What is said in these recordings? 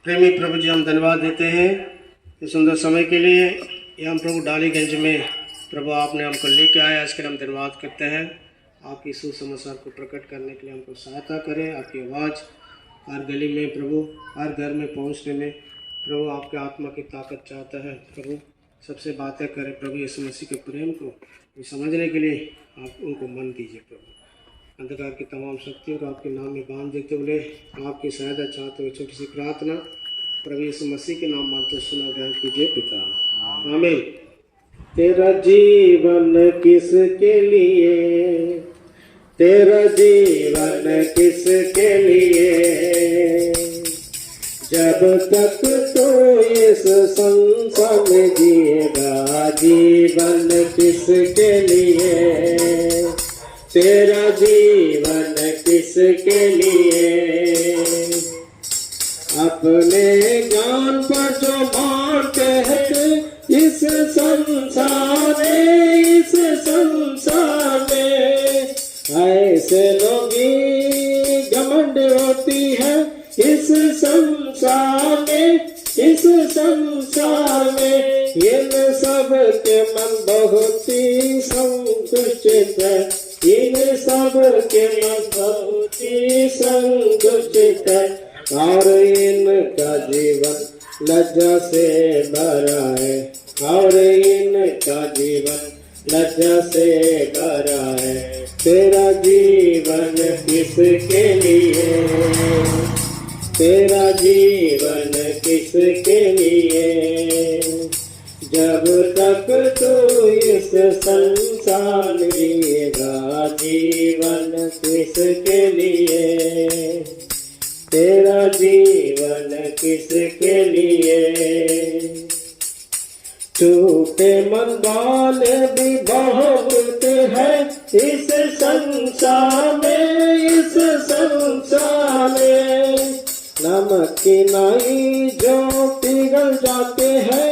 प्रेमी प्रभु जी, हम धन्यवाद देते हैं इस सुंदर समय के लिए। ये हम प्रभु डालीगंज में प्रभु आपने हमको लेके आए, इसके लिए हम धन्यवाद करते हैं। आपकी सुसमाचार को प्रकट करने के लिए हमको सहायता करें। आपकी आवाज़ हर गली में प्रभु, हर घर में पहुंचने में प्रभु आपके आत्मा की ताकत चाहता है। प्रभु सबसे बातें करें प्रभु, यीशु मसीह के प्रेम को समझने के लिए आप उनको मन दीजिए प्रभु। अंधकार की तमाम शक्तियों को आपके नाम में बांध देते हुए आपकी सहायता चाहते हुए छोटी सी प्रार्थना प्रभु यीशु मसीह के नाम मानते सुना ग्रहण कीजिए पिता, आमीन। तेरा जीवन किसके लिए, तेरा जीवन किसके लिए, जब तक तो इस संसार में जिएगा, जीवन किसके लिए, तेरा जीवन किसके लिए। अपने ज्ञान पर जो मानते हैं इस संसार में, इस संसार में ऐसे लोग घमंड होती है इस संसार में, इस संसार में। इन सब के मन बहुत ही संकुचित है, इन सब के मन बहुत ही संकुचित है, और इनका जीवन लज्जा से भरा है, और इनका जीवन लज्जा से भरा है। तेरा जीवन किसके लिए, तेरा जीवन किसके लिए, जब तक तू इस संसार में जिएगा, जीवन किसके लिए, तेरा जीवन किसके लिए। झूठे मन वाले भी बहुत है इस संसार में, इस संसार में। नमक की नाई जो पिघल जाते हैं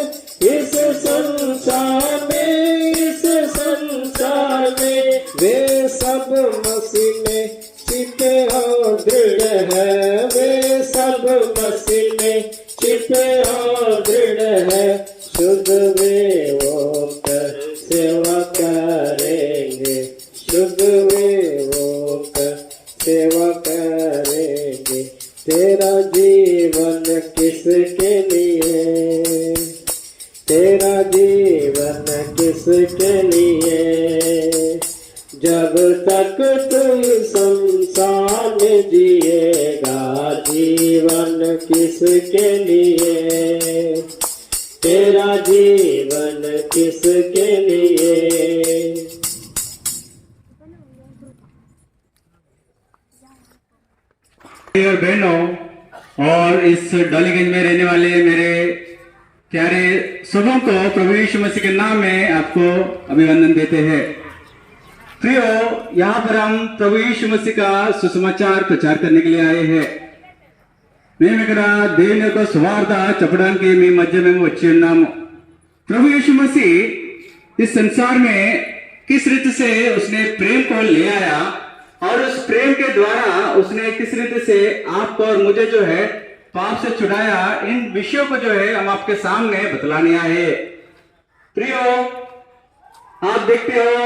इस संसार में, इस संसार में। वे सब मसीह में छिपे और दृढ़ है, वे सब मसीह में छिपे और दृढ़ है। शुद्ध वे होकर सेवा करेंगे, शुद्ध वे होकर सेवा करेंगे। तेरा जीवन किसके लिए, तेरा जीवन किसके लिए, जब तक तू संसार में जिएगा, जीवन किसके लिए, तेरा जीवन किसके लिए। और बहनों और इस डालीगंज में रहने वाले मेरे प्यारे सबों को प्रभु यीशु मसीह के नाम में आपको अभिवंदन देते हैं। प्रियो, यहाँ पर हम प्रभु यीशु मसीह का सुसमाचार प्रचार करने के लिए आए हैं। మేము ఇక్కడ దేవుని యొక్క సువార్త చెప్పడానికి మీ మధ్య మేము వచ్చి ఉన్నాము। प्रभु यीशु मसीह इस संसार में किस रीति से उसने प्रेम को ले आया, और उस प्रेम के द्वारा उसने किस रीति से आपको और मुझे जो है पाप से छुड़ाया, इन विषयों को जो है हम आपके सामने बतलाने आए। प्रियो, आप देखते हो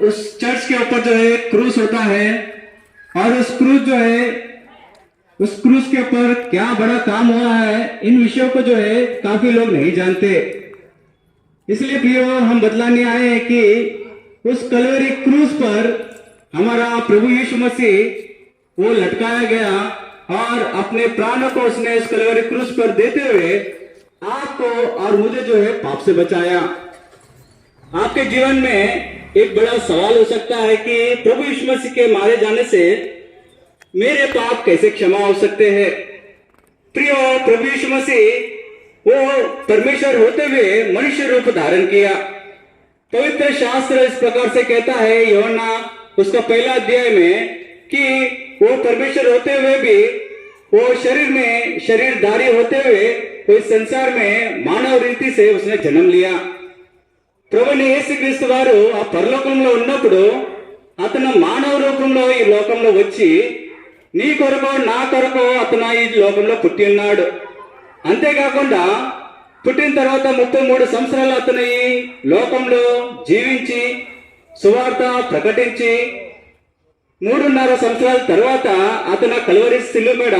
उस चर्च के ऊपर जो है क्रूस होता है, और उस क्रूस जो है, उस क्रूस के ऊपर क्या बड़ा काम हुआ है, इन विषयों को जो है काफी लोग नहीं जानते। इसलिए प्रियो, हम बतलाने आए हैं कि उस कलवरी क्रूस पर हमारा प्रभु यीशु मसीह वो लटकाया गया, और अपने प्राणों को उसने इस कलवरी क्रूस पर देते हुए आपको और मुझे जो है पाप से बचाया। आपके जीवन में एक बड़ा सवाल हो सकता है कि प्रभु यीशु मसीह के मारे जाने से मेरे पाप कैसे क्षमा हो सकते हैं। प्रियो, प्रभु यीशु मसीह वो परमेश्वर होते हुए मनुष्य रूप धारण किया। पवित्र शास्त्र इस प्रकार से कहता है, यूहन्ना उसका पहला अध्याय में, कि वो परमेश्वर होते हुए भी वो शरीर में शरीरधारी होते हुए वो इस संसार में मानव रीति से उसने जन्म लिया। ప్రభుని యేసుక్రీస్తు వారు ఆ పరలోకంలో ఉన్నప్పుడు అతను మానవ రూపంలో ఈ లోకంలో వచ్చి నీ కొరకు నా కొరకు అతను ఈ లోకంలో పుట్టి ఉన్నాడు। అంతేకాకుండా పుట్టిన తర్వాత 33 సంవత్సరాలు అతను ఈ లోకంలో జీవించి సువార్త ప్రకటించి 3.5 సంవత్సరాల తర్వాత అతను కల్వరి శిలువ మీద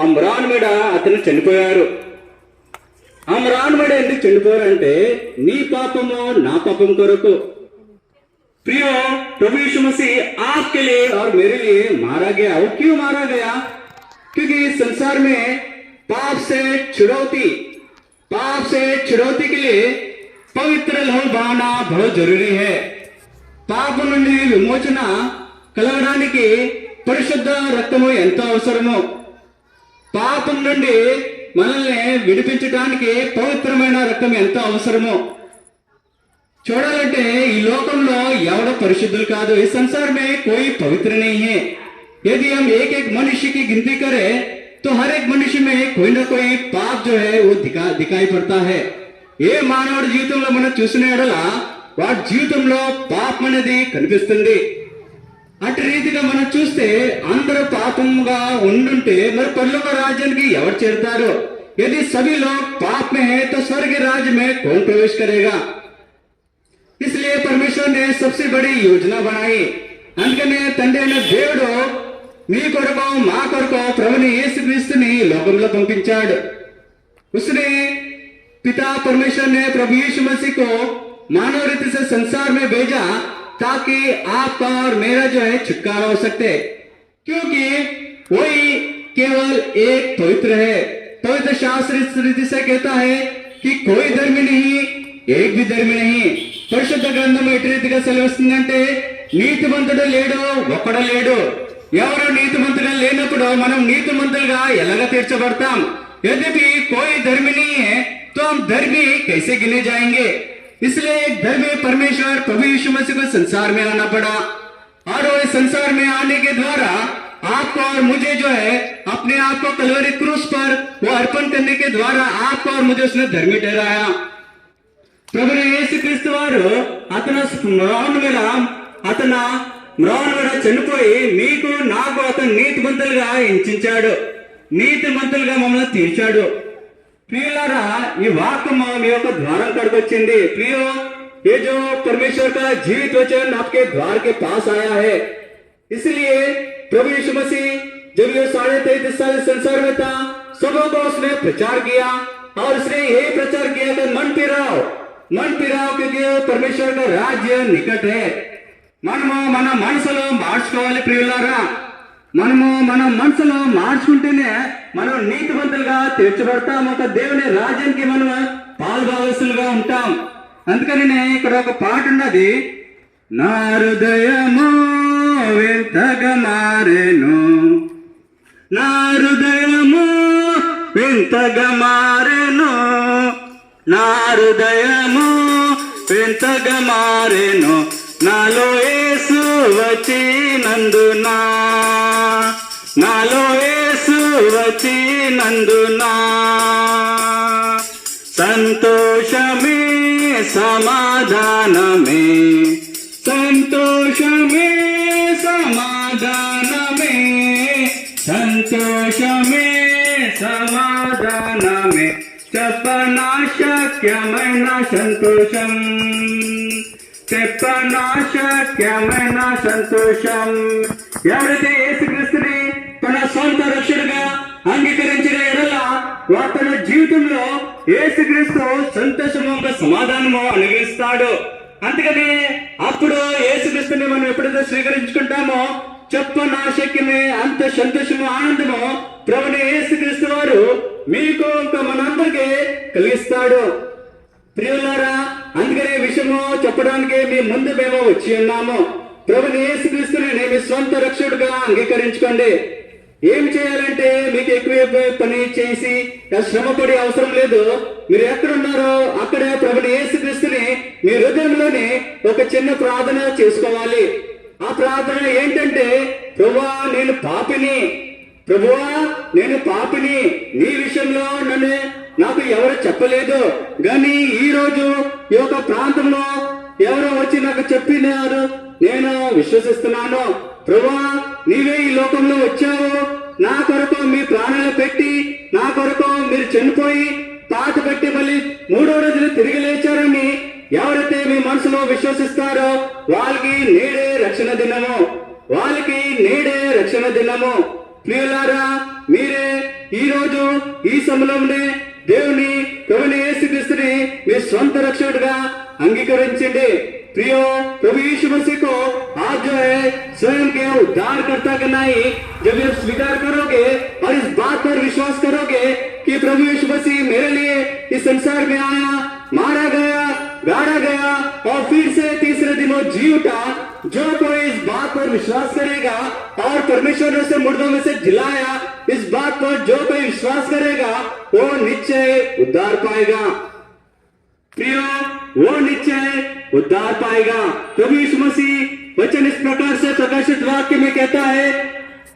ఆ మ్రాన్ మీద అతను చనిపోయారు. ఆ మ్రాన్ మీద ఎందుకు చనిపోయారంటే నీ పాపము నా పాపం కొరకు. प्रियो, प्रभु यीशु मसीह आपके लिए और मेरे लिए मारा गया. वो क्यों मारा गया? क्योंकि संसार में पाप से छुड़ौती के लिए पवित्र लहू बहाना बहुत जरूरी है. పాప నుండి విమోచన కలగడానికి పరిశుద్ధ రక్తము ఎంత అవసరమో, పాపం నుండి మనల్ని విడిపించడానికి పవిత్రమైన రక్తం ఎంత అవసరమో చూడాలంటే ఈ లోకంలో ఎవడో పరిశుద్ధులు కాదు. ఈ संसार में कोई पवित्र नहीं है. यदि हम एक एक मनुष्य की गिनती करें तो हर एक मनुष्य में कोई ना कोई पाप जो है वो दिखाई पड़ता है. ఏ మానవుడి జీవితంలో మనం చూసిన ఎడల వాడి జీవితంలో పాపం అనేది కనిపిస్తుంది. అటు రీతిగా మనం చూస్తే అందరూ పాపంగా ఉండుంటే మరి పరలోక రాజ్యానికి ఎవరు చేరుతారు? यदि सभी लोग पाप में है तो स्वर्ग राज्य में कौन प्रवेश करेगा? इसलिए परमेश्वर ने सबसे बड़ी योजना बनाई. అందుకనే తండ్రి అయిన దేవుడు మీ కొరకు మా కొరకు ప్రభుని యేసుక్రీస్తుని లోకంలో పంపించాడు. उसने पिता परमेश्वर ने प्रभु यीशु मसीह को मानव रीति से संसार में भेजा ताकि आपका और मेरा जो है छुटकारा हो सकते, क्योंकि वही केवल एक पवित्र है. पवित्र शास्त्र इस रीति से कहता है कि कोई धर्मी नहीं, एक भी धर्मी नहीं. పరిశుద్ధ గ్రంథం ఎటు రీతిగా సెలవిస్తుందంటే నీతిమంతుడు లేడు, ఒక్కడు లేడు. ఎవరు నీతిమంతుడు లేనప్పుడు మనం నీతిమంతులుగా ఎలాగ తీర్చబడతాం? यद्यपि कोई धर्मी नहीं है तो हम धर्मी कैसे गिने जाएंगे? इसलिए एक धर्मी परमेश्वर प्रभु यीशु मसीह को संसार में आना पड़ा और इस संसार में आने के द्वारा आपको और मुझे जो है अपने आप को कलवरी क्रूस पर वो अर्पण करने के द्वारा आपको और मुझे उसने धर्मी ठहराया. ప్రభు యేసుక్రీస్తు వారు అతను మ్రాను మీద చనిపోయి మీకు నాకు అతను నీతిమంతులుగా ఎంచాడు, నీతిమంతులుగా మమ్మల్ని తీర్చాడు. ప్రియులారా, ఈ వాక్యము మీ యొక్క ద్వారం కాడికి వచ్చింది. ప్రిयो, ये जो परमेश्वर का जीवित वचन आपके द्वार के पास आया है. इसलिए प्रभु यीशु मसीह जब ये 33.5 साल संसार में था, सबों को उसने प्रचार किया और उसने यही प्रचार किया कि मन फिराओ क्योंकि परमेश्वर का राज्य निकट है. మనము మన మనసులో మార్చుకోవాలి. ప్రియులారా, మనము మన మనసులో మార్చుకుంటేనే మనం నీతివంతులుగా తీర్చబడతాం. ఒక దేవుని రాజ్యానికి మనం పాల్భాగస్తులుగా ఉంటాం. అందుకని ఇక్కడ ఒక పాట ఉన్నది, నా హృదయము వింతగా మారెను, నా హృదయము వింతగా మారెను, నా హృదయము వింతగా మారెను, నాలో యేసు వచ్చినందునా, నాలో యేసు వచ్చినందునా. సంతోషమే సమాధానమే, సంతోషమే సమాధానమే, సంతోషమే సమాధానమే, చెప్పనా శక్యమైన సంతోషం, చెప్పనా శక్యమైన సంతోషం. ఎవరైతే యేసుక్రీస్తుని తన సొంత రక్షకుడిగా అంగీకరించిన ఎడల తన జీవితంలో యేసుక్రీస్తు సంతోషము సమాధానము అనుభవిస్తాడు. అందుకని అప్పుడు యేసుక్రీస్తుని మనం ఎప్పుడైతే స్వీకరించుకుంటామో చెప్పనా శక్యమే అంత సంతోషము ఆనందము ప్రభుని యేసుక్రీస్తు వారు మీకు ఇంకా మనందరికీ కలిగిస్తాడు. ప్రియులారా, అందుకనే విషయము చెప్పడానికి మీ ముందు మేము వచ్చి ఉన్నాము. ప్రభుని యేసుక్రీస్తుని మీ సొంత రక్షకుడిగా అంగీకరించుకోండి. ఏం చేయాలంటే మీకు ఎక్కువ పని చేసి శ్రమపడే అవసరం లేదు. మీరు ఎక్కడున్నారో అక్కడే ప్రభుని యేసుక్రీస్తుని మీ హృదయంలోనే ఒక చిన్న ప్రార్థన చేసుకోవాలి. ఆ ప్రార్థన ఏంటంటే, ప్రభువా నేను పాపిని, ప్రభువా నేను పాపిని, నీ విషయంలో నాకు ఎవరు చెప్పలేదు, కానీ ఈ రోజు ఈ యొక్క ప్రాంతంలో ఎవరో వచ్చి నాకు చెప్పినారు, నేను విశ్వసిస్తున్నాను. ప్రభువా నీవే ఈ లోకంలో వచ్చావు, నా కొరకు మీ ప్రాణాలు పెట్టి నా కొరకు మీరు చనిపోయి పాత పెట్టి మళ్ళీ 3వ రోజున తిరిగి లేచారని ఎవరైతే మీ మనసులో విశ్వసిస్తారో వాళ్ళకి నేడే రక్షణ దినము, వాళ్ళకి నేడే రక్షణ దినము. ప్రియులారా, మీరే ఈ రోజు ఈ సమయంలోనే దేవుని ప్రభుని యేసుక్రీస్తుని మీ స్వంత రక్షకుడిగా अंगीकరించండి. प्रियो, प्रभु यीशु मसीह को आप जो है स्वयं के उद्धारकर्ता का नहीं, जब आप स्वीकार करोगे और इस बात पर विश्वास करोगे कि प्रभु यीशु मसीह मेरे लिए इस संसार में आया, मारा गया, गाड़ा गया और फिर से तीसरे दिन वो जी उठा, जो कोई इस बात पर विश्वास करेगा और परमेश्वर ने उसे मुर्दों में से जिलाया, इस बात पर जो कोई विश्वास करेगा वो निश्चय उद्धार पाएगा. प्रियो, वो निश्चय उद्धार पाएगा. प्रभु यीशु मसीह वचन इस प्रकार से प्रकाशित वाक्य में कहता है,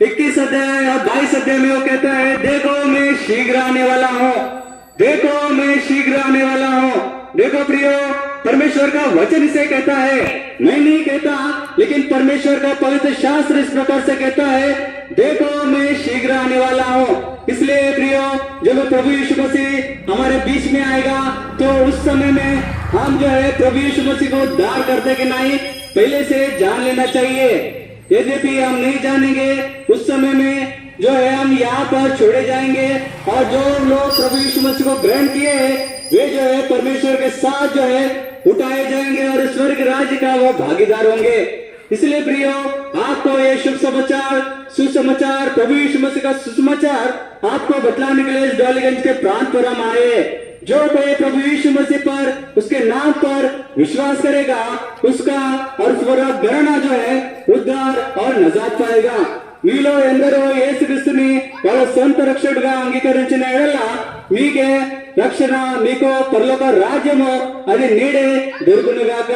21 अध्याय और 22 अध्याय में वो कहता है, देखो मैं शीघ्र आने वाला हूँ, देखो मैं शीघ्र आने वाला हूँ. देखो प्रियो, परमेश्वर का वचन इसे कहता है, मैं नहीं कहता, लेकिन परमेश्वर का पवित्र शास्त्र इस प्रकार से कहता है, देखो मैं शीघ्र आने वाला हूँ. इसलिए प्रियो, जब प्रभु यीशु मसीह हमारे बीच में आएगा तो उस समय में हम जो है प्रभु यीशु मसीह को उद्धार करते कि नहीं पहले से जान लेना चाहिए. यद्यपि हम नहीं जानेंगे, उस समय में जो है हम यहाँ पर छोड़े जाएंगे और जो लोग प्रभु यीशु मसीह को ग्रहण किए हैं वे जो है परमेश्वर के साथ जो है उठाए जाएंगे और स्वर्ग राज्य का वो भागीदार होंगे. इसलिए प्रियो, आपको ये शुभ समाचार, सुसमाचार, प्रभु यीशु मसीह का सुसमाचार आपको बतलाने के लिए इस डॉलीगंज के प्रांत पर हम आए. जो कोई प्रभु यीशु मसीह पर, उसके नाम पर विश्वास करेगा, उसका और उसका गणना जो है उद्धार और नजात पाएगा. మీలో ఎందరో యేసుక్రీస్తుని వాళ్ళ సొంత రక్షకుడిగా అంగీకరించిన ఎడల మీకే రక్షణ, మీకు పరలోక రాజ్యము అది నీడే దొరుకునుగాక.